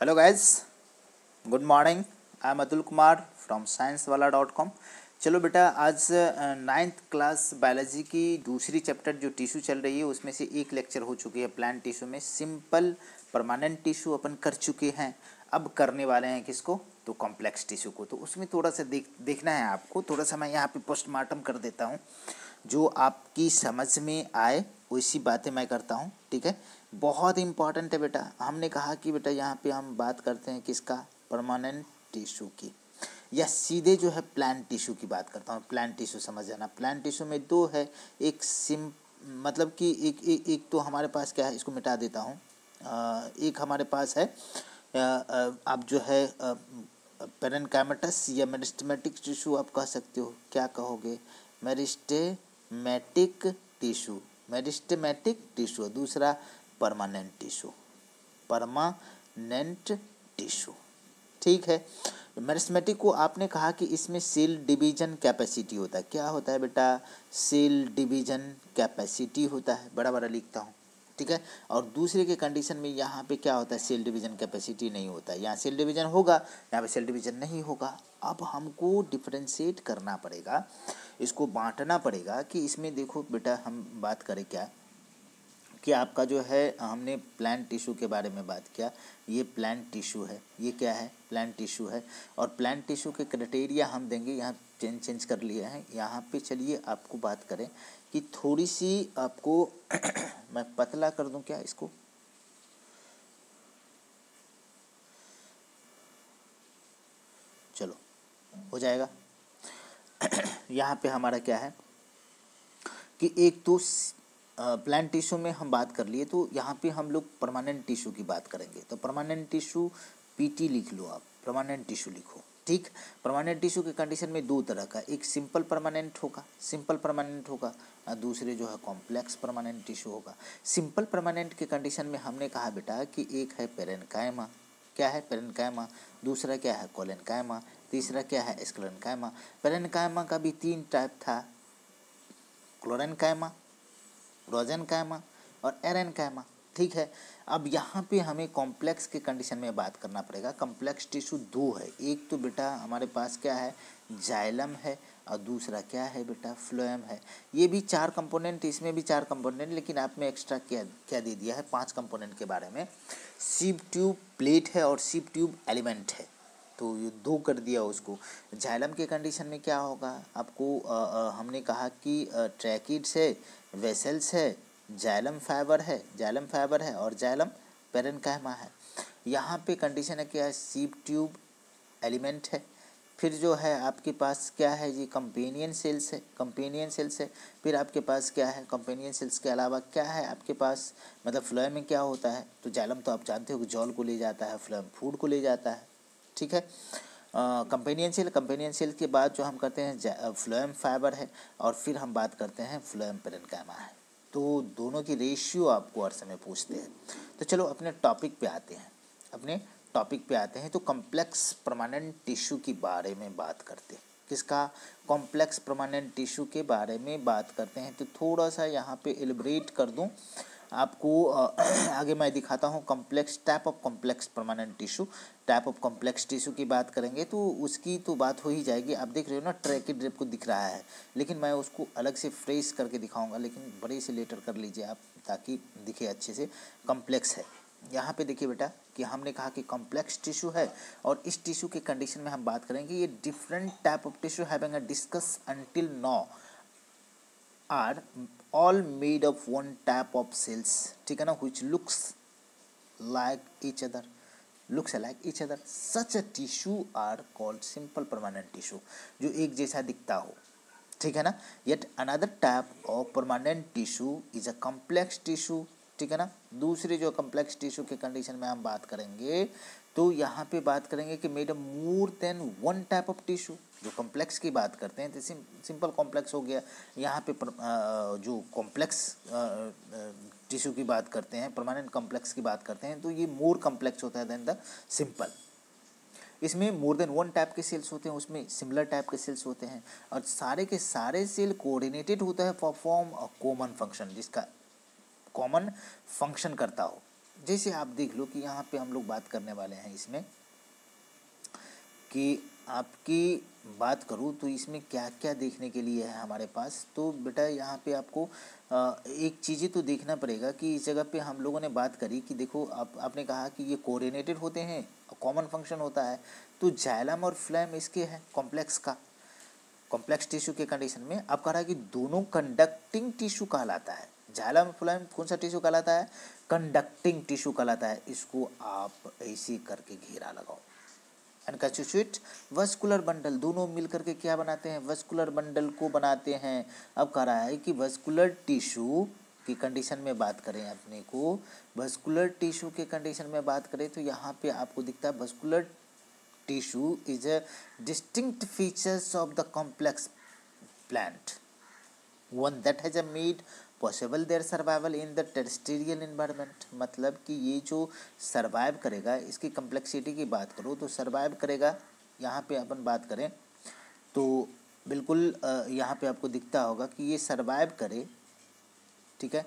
Hello guys, good morning. I am Atul Kumar from sciencewala.com। चलो बेटा, आज 9th क्लास बायोलॉजी की दूसरी चैप्टर जो टिश्यू चल रही है उसमें से एक लेक्चर हो चुकी है। प्लांट टिश्यू में सिंपल परमानेंट टिश्यू अपन कर चुके हैं, अब करने वाले हैं किसको, तो कॉम्प्लेक्स टिश्यू को। तो उसमें थोड़ा सा देखना है आपको। थोड़ा सा मैं यहाँ पे पोस्टमार्टम कर देता हूँ, जो आपकी समझ में आए वैसी बातें मैं करता हूँ, ठीक है। बहुत इंपॉर्टेंट है बेटा। हमने कहा कि बेटा यहाँ पे हम बात करते हैं किसका, परमानेंट टिश्यू की, या सीधे जो है प्लांट टिश्यू की बात करता हूँ। प्लांट टिश्यू समझ जाना। प्लांट टिश्यू में दो है, एक मतलब कि एक तो हमारे पास क्या है, इसको मिटा देता हूँ। एक हमारे पास है आप जो है पेरेन्काइमेटस या मेरिस्टेमेटिक टिश्यू आप कह सकते हो। क्या कहोगे, मेरिस्टेमेटिक टिश्यू, मेरिस्टेमेटिक टिश्यू। दूसरा परमानेंट टिश्यू, परमानेंट टिश्यू, ठीक है। मेरिस्टेमेटिक को आपने कहा कि इसमें सेल डिवीजन कैपेसिटी होता है। क्या होता है बेटा, सेल डिवीजन कैपेसिटी होता है। बड़ा बड़ा लिखता हूँ, ठीक है। और दूसरे के कंडीशन में यहाँ पे क्या होता है, सेल डिवीजन कैपेसिटी नहीं होता है। यहाँ सेल डिवीजन होगा, यहाँ पे सेल डिवीजन नहीं होगा। अब हमको डिफरेंशिएट करना पड़ेगा, इसको बांटना पड़ेगा कि इसमें देखो बेटा, हम बात करें क्या कि आपका जो है, हमने प्लांट टिश्यू के बारे में बात किया। ये प्लांट टिश्यू है, ये क्या है, प्लांट टिश्यू है। और प्लांट टिश्यू के क्राइटेरिया हम देंगे, यहाँ चेंज कर लिए हैं। यहाँ पे चलिए आपको बात करें कि थोड़ी सी आपको मैं पतला कर दूं क्या इसको, चलो हो जाएगा। यहाँ पे हमारा क्या है कि एक तो प्लांट टिश्यू में हम बात कर लिए, तो यहाँ पे हम लोग परमानेंट टिश्यू की बात करेंगे। तो परमानेंट टिश्यू पीटी लिख लो आप, परमानेंट टिश्यू लिखो, ठीक। परमानेंट टिश्यू के कंडीशन में दो तरह का, एक सिंपल परमानेंट होगा, सिंपल परमानेंट होगा, और दूसरे जो है कॉम्प्लेक्स परमानेंट टिश्यू होगा। सिंपल परमानेंट के कंडीशन में हमने कहा बेटा कि एक है पेरेन्काइमा, क्या है पेरेन्काइमा, दूसरा क्या है कोलेन्काइमा, तीसरा क्या है स्क्लेरेन्काइमा। पेरेन्काइमा का भी 3 टाइप था, क्लोरेन्काइमा, रोजेनकाइमा और एरेनकाइमा, ठीक है। अब यहाँ पे हमें कॉम्प्लेक्स के कंडीशन में बात करना पड़ेगा। कॉम्प्लेक्स टिश्यू दो है, एक तो बेटा हमारे पास क्या है, जाइलम है, और दूसरा क्या है बेटा, फ्लोएम है। ये भी 4 कंपोनेंट, इसमें भी 4 कंपोनेंट, लेकिन आपने एक्स्ट्रा क्या दे दिया है, 5 कंपोनेंट के बारे में। सीप ट्यूब प्लेट है और सीप ट्यूब एलिमेंट है, तो ये 2 कर दिया उसको। जाइलम के कंडीशन में क्या होगा आपको, हमने कहा कि ट्रैकिड्स है, वेसल्स है, जाइलम फाइबर है और जाइलम पेरेन्काइमा है। यहाँ पे कंडीशन है क्या है, सीप ट्यूब एलिमेंट है। फिर जो है आपके पास क्या है जी, कंपेनियन सेल्स है। फिर आपके पास क्या है, कंपेनियन सेल्स के अलावा क्या है आपके पास, मतलब फ्लोएम में क्या होता है, तो जाइलम तो आप जानते हो कि जॉल को ले जाता है, फ्लोएम फूड को ले जाता है, ठीक है। कंपेनियन सेल के बाद जो हम करते हैं फ्लोएम फाइबर है, और फिर हम बात करते हैं फ्लोएम पेरेन्काइमा है। तो दोनों की रेशियो आपको हर समय पूछते हैं। तो चलो अपने टॉपिक पे आते हैं। तो कॉम्प्लेक्स परमानेंट टिश्यू के बारे में बात करते हैं। किसका, कॉम्प्लेक्स परमानेंट टिश्यू के बारे में बात करते हैं। तो थोड़ा सा यहाँ पे एलिब्रेट कर दूँ आपको, आगे मैं दिखाता हूँ complex type of complex permanent tissue. Type of complex tissue की बात करेंगे तो उसकी तो बात हो ही जाएगी। आप देख रहे हो ना, ट्रैकिड रेप को दिख रहा है, लेकिन मैं उसको अलग से फ्रेश करके दिखाऊंगा, लेकिन बड़े से लेटर कर लीजिए आप, ताकि दिखे अच्छे से। कॉम्प्लेक्स है, यहाँ पे देखिए बेटा कि हमने कहा कि कॉम्प्लेक्स टिश्यू है, और इस टिश्यू के कंडीशन में हम बात करेंगे। ये different type of tissue having a discuss until now are all made of one type of cells, ठीक है ना, which looks like each other, such a tissue are called simple permanent tissue, जो एक जैसा दिखता हो, ठीक है ना। yet another type of permanent tissue is a complex tissue, ठीक है ना। दूसरे जो कम्प्लेक्स टिश्यू के कंडीशन में हम बात करेंगे, तो यहाँ पे बात करेंगे कि made more than one type of tissue. जो कॉम्प्लेक्स की बात करते हैं तो सिंपल कॉम्प्लेक्स हो गया। यहाँ पे जो कॉम्प्लेक्स टिश्यू की बात करते हैं, परमानेंट कॉम्प्लेक्स की बात करते हैं, तो ये मोर कॉम्प्लेक्स होता है देन द सिंपल। इसमें मोर देन वन टाइप के सेल्स होते हैं, उसमें सिमिलर टाइप के सेल्स होते हैं, और सारे के सारे सेल कोऑर्डिनेटेड होता है for form a common function, जिसका कॉमन फंक्शन करता हो। जैसे आप देख लो कि यहाँ पे हम लोग बात करने वाले हैं इसमें कि आपकी बात करूँ तो इसमें क्या क्या देखने के लिए है हमारे पास। तो बेटा यहाँ पे आपको एक चीज़ें तो देखना पड़ेगा कि इस जगह पे हम लोगों ने बात करी कि देखो आपने कहा कि ये कोऑर्डिनेटेड होते हैं, कॉमन फंक्शन होता है। तो जाइलम और फ्लैम इसके हैं कॉम्प्लेक्स का, कॉम्प्लेक्स टिश्यू के कंडीशन में अब कह रहा है कि दोनों कंडक्टिंग टिश्यू कहलाता है। जाइलम फ्लैम कौन सा टिश्यू कहलाता है? कंडक्टिंग टिश्यू कहलाता है। इसको आप ऐसे करके घेरा लगाओ। एंड कंस्टिट्यूट वस्कुलर बंडल, दोनों मिलकर के क्या बनाते हैं? वस्कुलर बंडल को बनाते हैं। अब कह रहा है कि वस्कुलर टिश्यू की कंडीशन में बात करें, अपने को वस्कुलर टिश्यू के कंडीशन में बात करें तो यहाँ पे आपको दिखता है vascular tissue is a distinct features of the complex plant, one that has made possible their survival in the terrestrial environment। मतलब कि ये जो सर्वाइव करेगा, इसकी कम्प्लेक्सिटी की बात करो तो सर्वाइव करेगा, यहाँ पे अपन बात करें तो बिल्कुल यहाँ पे आपको दिखता होगा कि ये सर्वाइव करे, ठीक है।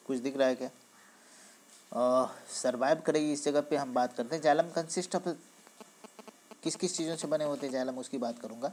कुछ दिख रहा है क्या? सर्वाइव करेगी इस जगह पे हम बात करते हैं। जाइलम कंसिस्ट ऑफ किस किस चीज़ों से बने होते हैं जाइलम, उसकी बात करूँगा।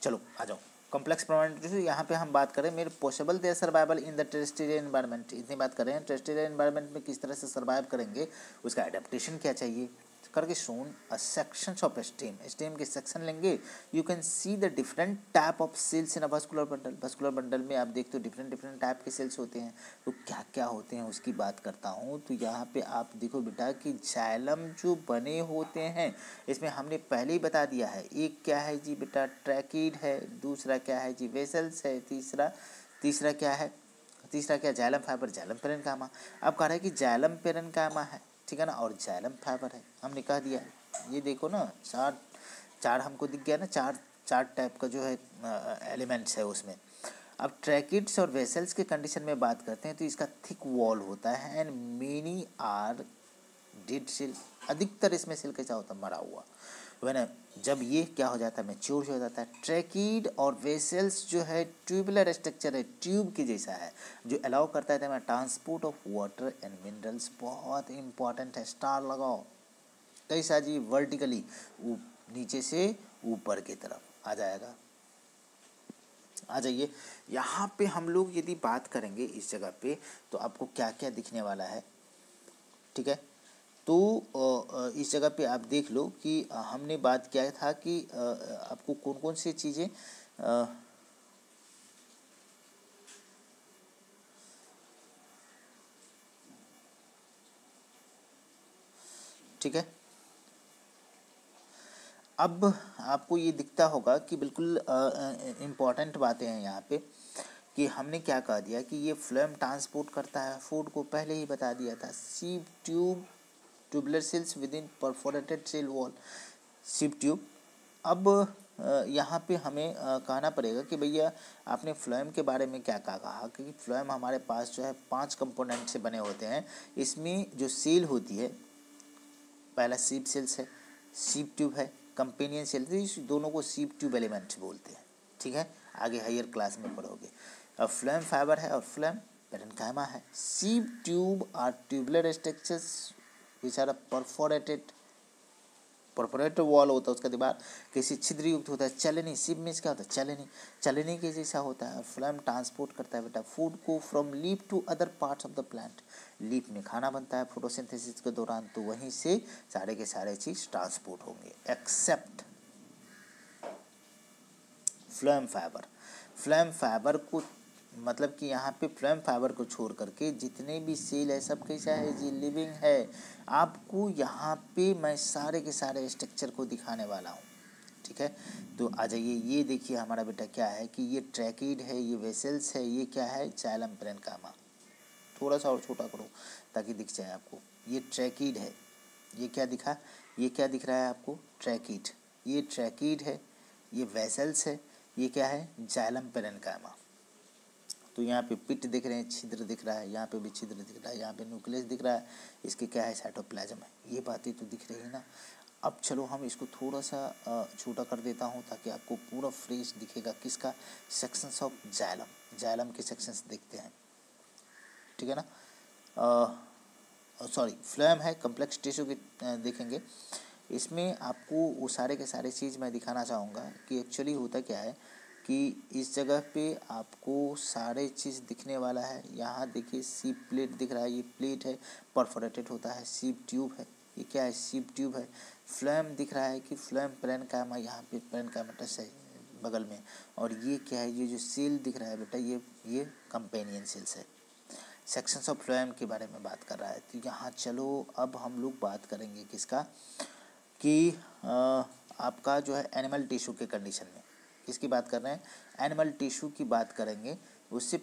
चलो आ जाओ। कॉम्प्लेक्स परमानेंट, यहाँ पे हम बात करें मेरे possible their survival in the terrestrial environment, इतनी बात करें टेरेस्ट्रियल एनवायरनमेंट में किस तरह से सर्वाइव करेंगे, उसका एडेप्टेशन क्या चाहिए करके shown a sections of stem, stem के सेक्शन लेंगे। You can see the different type of cells in a vascular bundle. Vascular bundle में आप देखते हो डिफरेंट डिफरेंट टाइप के सेल्स होते हैं। तो क्या क्या होते हैं उसकी बात करता हूँ। तो यहाँ पे आप देखो बेटा कि जाइलम जो बने होते हैं, इसमें हमने पहले ही बता दिया है। एक क्या है जी बेटा? ट्रैकीड है। दूसरा क्या है जी? वेसल्स है। तीसरा क्या है? तीसरा क्या? Xylem fibre, xylem parenchyma. अब कह रहा है कि जाइलम पेरेन्काइमा है, ठीक है ना, और जाइलम फाइबर है, हमने कह दिया। ये देखो ना, चार हमको दिख गया ना, चार टाइप का जो है एलिमेंट्स है उसमें। अब ट्रैकिड्स और वेसल्स के कंडीशन में बात करते हैं तो इसका थिक वॉल होता है and many are dead cell. अधिकतर इसमें सेल कैसा होता है? मरा हुआ। वह जब ये क्या हो जाता है? मैच्योर हो जाता है। ट्रैकिड और वेसल्स जो है ट्यूबुलर स्ट्रक्चर है, ट्यूब के जैसा है, जो अलाउ करता है transport of water and minerals. बहुत इंपॉर्टेंट है, स्टार लगाओ। कैसा जी? वर्टिकली, नीचे से ऊपर की तरफ आ जाएगा। आ जाइए, यहाँ पे हम लोग यदि बात करेंगे इस जगह पे तो आपको क्या क्या दिखने वाला है, ठीक है। तो इस जगह पे आप देख लो कि हमने बात किया था कि आपको कौन कौन सी चीज़ें ठीक है। अब आपको ये दिखता होगा कि बिल्कुल इम्पॉर्टेंट बातें हैं यहाँ पे कि हमने क्या कह दिया कि ये फ्लेम ट्रांसपोर्ट करता है फूड को, पहले ही बता दिया था। Sieve tube, tubular cells within perforated cell wall, sieve tube. अब यहाँ पे हमें कहना पड़ेगा कि भैया आपने फ्लोएम के बारे में क्या कहा कि फ्लोएम हमारे पास जो है 5 कंपोनेंट से बने होते हैं। इसमें जो सेल होती है, पहला सीप सेल्स है, सीप ट्यूब है, कंपेनियन सेल, तो इस दोनों को सीप ट्यूब एलिमेंट्स बोलते हैं, ठीक है। आगे हायर क्लास में पढ़ोगे। अब फ्लोएम फाइबर है और फ्लोएम पेरेन्काइमा है। Sieve tube are tubular structures which are perforated wall होता है, उसका दीवार किसी छिद्र युक्त होता है। चलनी, सिप में क्या होता है? चलनी के जैसा होता है। फ्लेम ट्रांसपोर्ट करता है बेटा फूड को from leaf to other parts of the plant. Leaf में खाना बनता है फोटोसिंथेसिस के दौरान, तो वहीं से सारे के सारे चीज ट्रांसपोर्ट होंगे except phloem fibre. Phloem fibre को मतलब कि यहाँ पे फ्लेम फाइबर को छोड़ करके जितने भी सेल है सब कैसा है जी? लिविंग है। आपको यहाँ पे मैं सारे के सारे स्ट्रक्चर को दिखाने वाला हूँ, ठीक है। तो आ जाइए, ये देखिए हमारा बेटा क्या है कि ये ट्रैकिड है, ये वेसल्स है, ये क्या है? Xylem parenchyma. थोड़ा सा और छोटा करो ताकि दिख जाए आपको। ये ट्रैकिड है, ये क्या दिखा? ये क्या दिख रहा है आपको? ट्रैकिड। ये ट्रैकिड है, ये वेसल्स है, ये क्या है? Xylem parenchyma. तो यहाँ पे पिट दिख रहे हैं, छिद्र दिख रहा है, यहाँ पे भी छिद्र दिख रहा है, यहाँ पे न्यूक्लियस दिख रहा है, इसके क्या है? साइटोप्लाज्म है। ये बातें तो दिख रही है ना। अब चलो हम इसको थोड़ा सा छोटा कर देता हूँ ताकि आपको पूरा फ्रेश दिखेगा। किसका? Sections of xylem. जाइलम के सेक्शंस देखते हैं, ठीक है ना। सॉरी, फ्लोएम है, कम्प्लेक्स टिश्यू की देखेंगे। इसमें आपको वो सारे के सारे चीज़ मैं दिखाना चाहूँगा कि एक्चुअली होता क्या है कि इस जगह पे आपको सारे चीज़ दिखने वाला है। यहाँ देखिए सीप प्लेट दिख रहा है, ये प्लेट है, परफोरेटेड होता है। सीप ट्यूब है, ये क्या है? सीप ट्यूब है। फ्लोएम दिख रहा है कि फ्लोएम पैरेन्काइमा, यहाँ पे पैरेन्काइमेटस है बगल में। और ये क्या है? ये जो सेल दिख रहा है बेटा, ये कंपेनियन सेल्स है। सेक्शंस ऑफ फ्लोएम के बारे में बात कर रहा है। तो यहाँ चलो अब हम लोग बात करेंगे किसका, कि आपका जो है एनिमल टिश्यू के कंडीशन में। किसकी बात कर रहे हैं? एनिमल टिश्यू की बात करेंगे। उससे